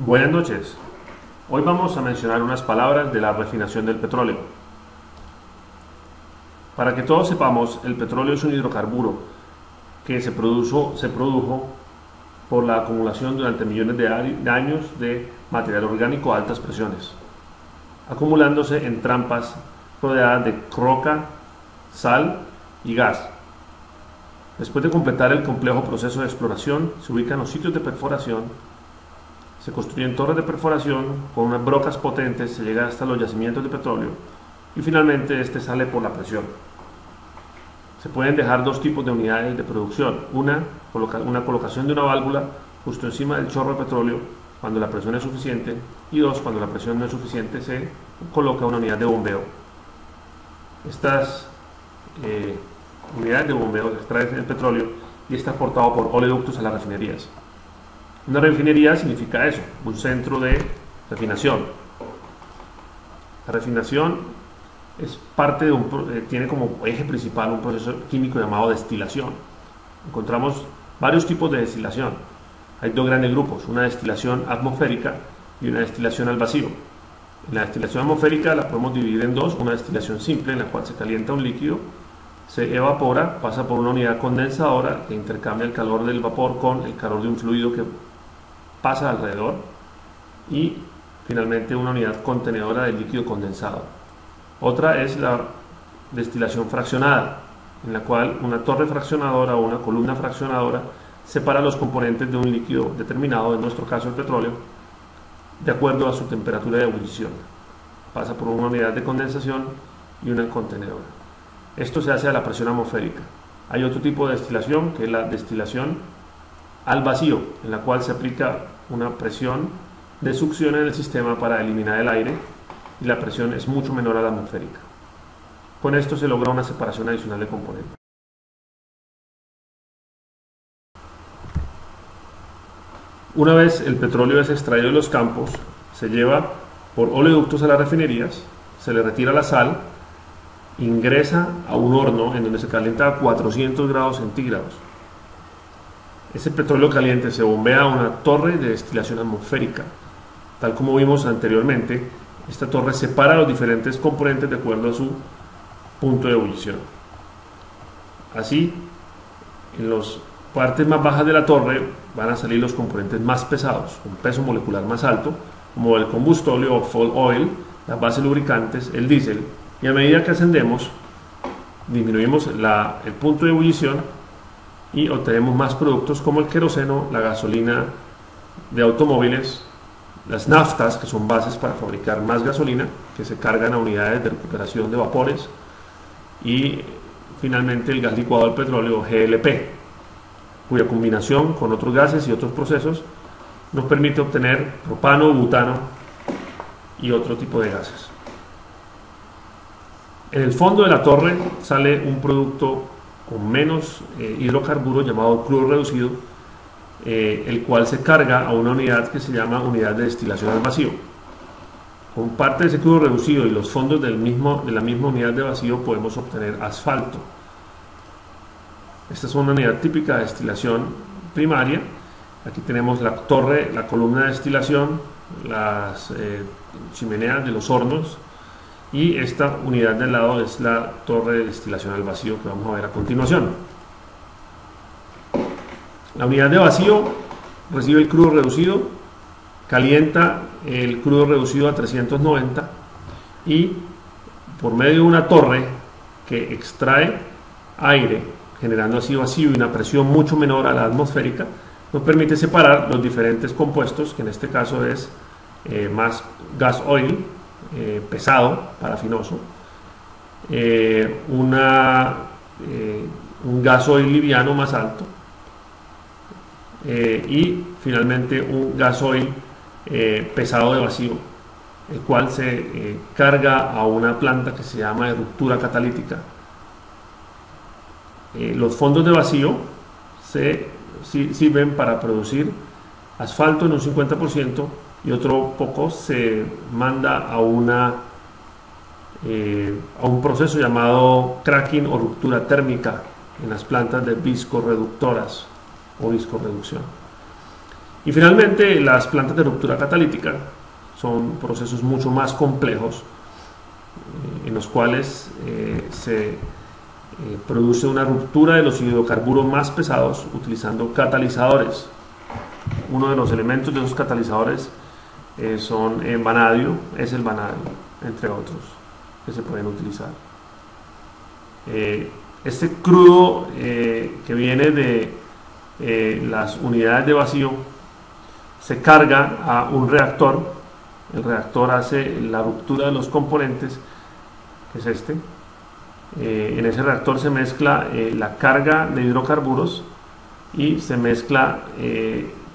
Buenas noches. Hoy vamos a mencionar unas palabras de la refinación del petróleo. Para que todos sepamos, el petróleo es un hidrocarburo que se produjo por la acumulación durante millones de años de material orgánico a altas presiones, acumulándose en trampas rodeadas de roca, sal y gas. Después de completar el complejo proceso de exploración, se ubican los sitios de perforación. Se construyen torres de perforación con unas brocas potentes, se llega hasta los yacimientos de petróleo y finalmente este sale por la presión. Se pueden dejar dos tipos de unidades de producción: una colocación de una válvula justo encima del chorro de petróleo cuando la presión es suficiente, y dos, cuando la presión no es suficiente, se coloca una unidad de bombeo. Estas unidades de bombeo extraen el petróleo y está exportado por oleoductos a las refinerías. Una refinería significa eso, un centro de refinación. La refinación es parte de tiene como eje principal un proceso químico llamado destilación. Encontramos varios tipos de destilación. Hay dos grandes grupos, una destilación atmosférica y una destilación al vacío. La destilación atmosférica la podemos dividir en dos: una destilación simple, en la cual se calienta un líquido, se evapora, pasa por una unidad condensadora que intercambia el calor del vapor con el calor de un fluido que pasa alrededor, y finalmente una unidad contenedora del líquido condensado. Otra es la destilación fraccionada, en la cual una torre fraccionadora o una columna fraccionadora separa los componentes de un líquido determinado, en nuestro caso el petróleo, de acuerdo a su temperatura de ebullición. Pasa por una unidad de condensación y una contenedora. Esto se hace a la presión atmosférica. Hay otro tipo de destilación, que es la destilación al vacío, en la cual se aplica una presión de succión en el sistema para eliminar el aire, y la presión es mucho menor a la atmosférica. Con esto se logra una separación adicional de componentes. Una vez el petróleo es extraído de los campos, se lleva por oleoductos a las refinerías, se le retira la sal, ingresa a un horno en donde se calienta a 400 grados centígrados. Ese petróleo caliente se bombea a una torre de destilación atmosférica. Tal como vimos anteriormente, esta torre separa los diferentes componentes de acuerdo a su punto de ebullición. Así, en las partes más bajas de la torre van a salir los componentes más pesados, con peso molecular más alto, como el combustóleo o fuel oil, las bases lubricantes, el diésel, y a medida que ascendemos, disminuimos el punto de ebullición y obtenemos más productos como el queroseno, la gasolina de automóviles, las naftas, que son bases para fabricar más gasolina, que se cargan a unidades de recuperación de vapores, y finalmente el gas licuado del petróleo, GLP, cuya combinación con otros gases y otros procesos nos permite obtener propano, butano y otro tipo de gases. En el fondo de la torre sale un producto con menos hidrocarburos llamado crudo reducido, el cual se carga a una unidad que se llama unidad de destilación al vacío. Con parte de ese crudo reducido y los fondos de la misma unidad de vacío podemos obtener asfalto. Esta es una unidad típica de destilación primaria. Aquí tenemos la torre, la columna de destilación, las chimeneas de los hornos, y esta unidad del lado es la torre de destilación al vacío que vamos a ver a continuación. La unidad de vacío recibe el crudo reducido, calienta el crudo reducido a 390, y por medio de una torre que extrae aire, generando así vacío y una presión mucho menor a la atmosférica, nos permite separar los diferentes compuestos, que en este caso es más gas oil, pesado, parafinoso, un gasoil liviano más alto, y finalmente un gasoil pesado de vacío, el cual se carga a una planta que se llama de ruptura catalítica. Los fondos de vacío sirven para producir asfalto en un 50%, y otro poco se manda a un proceso llamado cracking o ruptura térmica en las plantas de viscorreductoras o viscorreducción. Y finalmente, las plantas de ruptura catalítica son procesos mucho más complejos en los cuales se produce una ruptura de los hidrocarburos más pesados utilizando catalizadores. Uno de los elementos de esos catalizadores son el vanadio, entre otros, que se pueden utilizar. Este crudo que viene de las unidades de vacío se carga a un reactor. El reactor hace la ruptura de los componentes, que es este. En ese reactor se mezcla la carga de hidrocarburos y se mezcla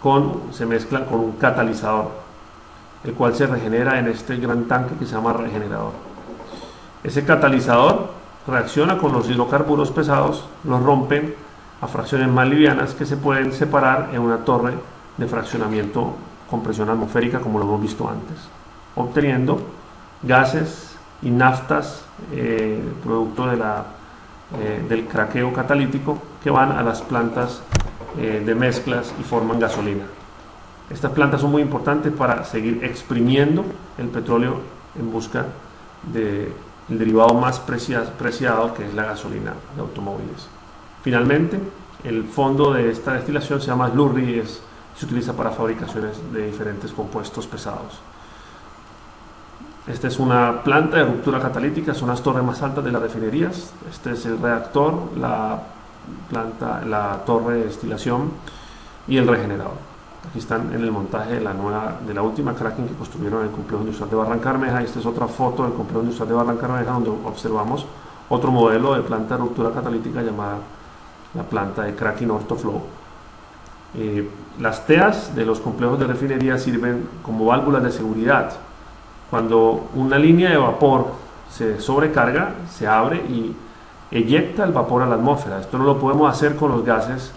con un catalizador, el cual se regenera en este gran tanque que se llama regenerador. Ese catalizador reacciona con los hidrocarburos pesados, los rompen a fracciones más livianas que se pueden separar en una torre de fraccionamiento con presión atmosférica, como lo hemos visto antes, obteniendo gases y naftas producto del craqueo catalítico, que van a las plantas de mezclas y forman gasolina. Estas plantas son muy importantes para seguir exprimiendo el petróleo en busca del derivado más preciado, que es la gasolina de automóviles. Finalmente, el fondo de esta destilación se llama slurry y se utiliza para fabricaciones de diferentes compuestos pesados. Esta es una planta de ruptura catalítica, son las torres más altas de las refinerías. Este es el reactor, la torre de destilación y el regenerador. Aquí están en el montaje de la última cracking que construyeron en el complejo industrial de Barrancabermeja. Esta es otra foto del complejo industrial de Barrancabermeja, donde observamos otro modelo de planta de ruptura catalítica llamada la planta de cracking Orthoflow. Las TEAs de los complejos de refinería sirven como válvulas de seguridad. Cuando una línea de vapor se sobrecarga, se abre y eyecta el vapor a la atmósfera. Esto no lo podemos hacer con los gases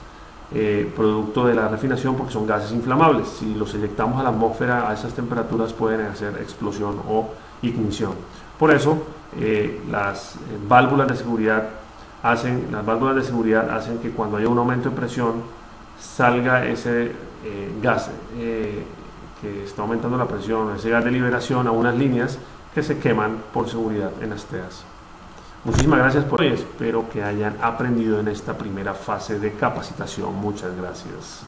producto de la refinación, porque son gases inflamables. Si los eyectamos a la atmósfera a esas temperaturas, pueden hacer explosión o ignición. Por eso las válvulas de seguridad hacen que cuando haya un aumento de presión salga ese gas que está aumentando la presión, ese gas de liberación, a unas líneas que se queman por seguridad en las TEAs. Muchísimas gracias por hoy, espero que hayan aprendido en esta primera fase de capacitación. Muchas gracias.